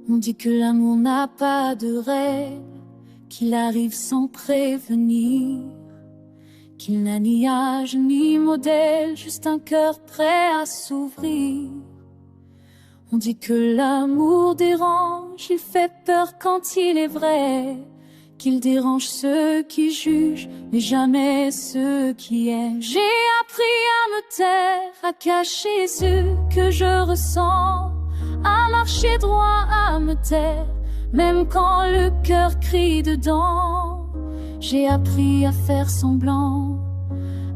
On dit que l'amour n'a pas de règle, qu'il arrive sans prévenir, qu'il n'a ni âge ni modèle, juste un cœur prêt à s'ouvrir. On dit que l'amour dérange, il fait peur quand il est vrai, qu'il dérange ceux qui jugent, mais jamais ceux qui aiment. J'ai appris à me taire, à cacher ce que je ressens, à marcher droit, à me taire, même quand le cœur crie dedans. J'ai appris à faire semblant,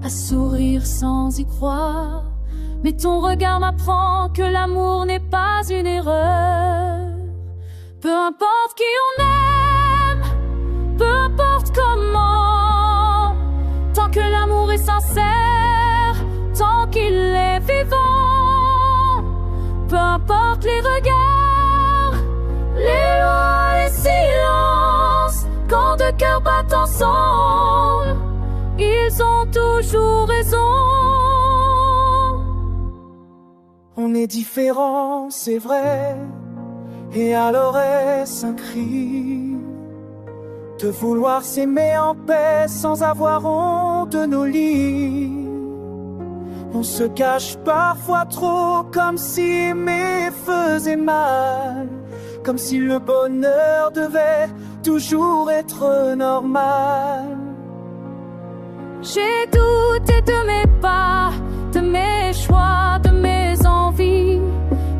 à sourire sans y croire, mais ton regard m'apprend que l'amour n'est pas une erreur. Peu importe qui on aime, peu importe comment, tant que l'amour est sincère, tant qu'il est vivant. Peu importe les regards, les lois, les silences, quand deux cœurs battent ensemble, ils ont toujours raison. On est différents, c'est vrai, et alors est-ce un crime de vouloir s'aimer en paix sans avoir honte de nos lits? On se cache parfois trop, comme si aimer faisait mal, comme si le bonheur devait toujours être normal. J'ai douté de mes pas, de mes choix, de mes envies,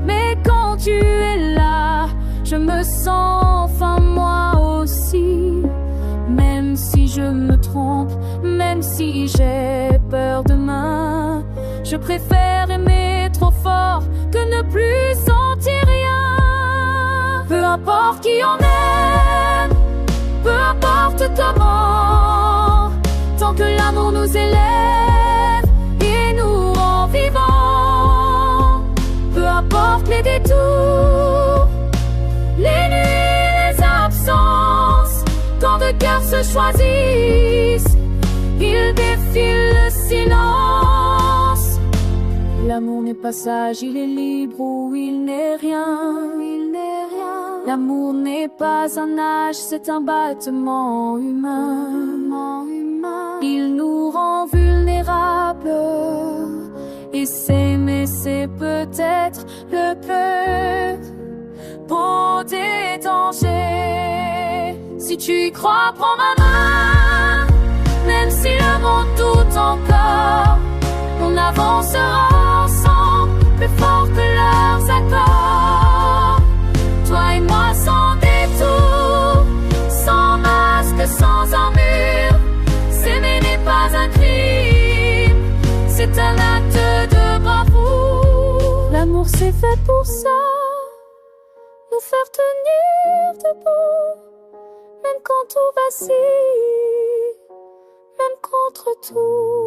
mais quand tu es là, je me sens enfin moi aussi. Même si je me trompe, même si j'ai peur demain, je préfère aimer trop fort que ne plus sentir rien. Peu importe qui on aime, peu importe comment, tant que l'amour nous élève et nous rend vivants. Peu importe les détours, les nuits, les absences, quand deux cœurs se choisissent, ils défient le silence. L'amour n'est pas sage, il est libre ou il n'est rien, il n'est rien. L'amour n'est pas un âge, c'est un battement humain. Il nous rend vulnérables, et s'aimer c'est peut-être le plus beau des dangers. Si tu y crois, prends ma main, même si le monde doute encore, on avancera ensemble, plus fort que leurs accords. Toi et moi sans détour, sans masque, sans armure, s'aimer n'est pas un crime, c'est un acte de bravoure. L'amour c'est fait pour ça, nous faire tenir debout, même quand tout vacille, même contre tout.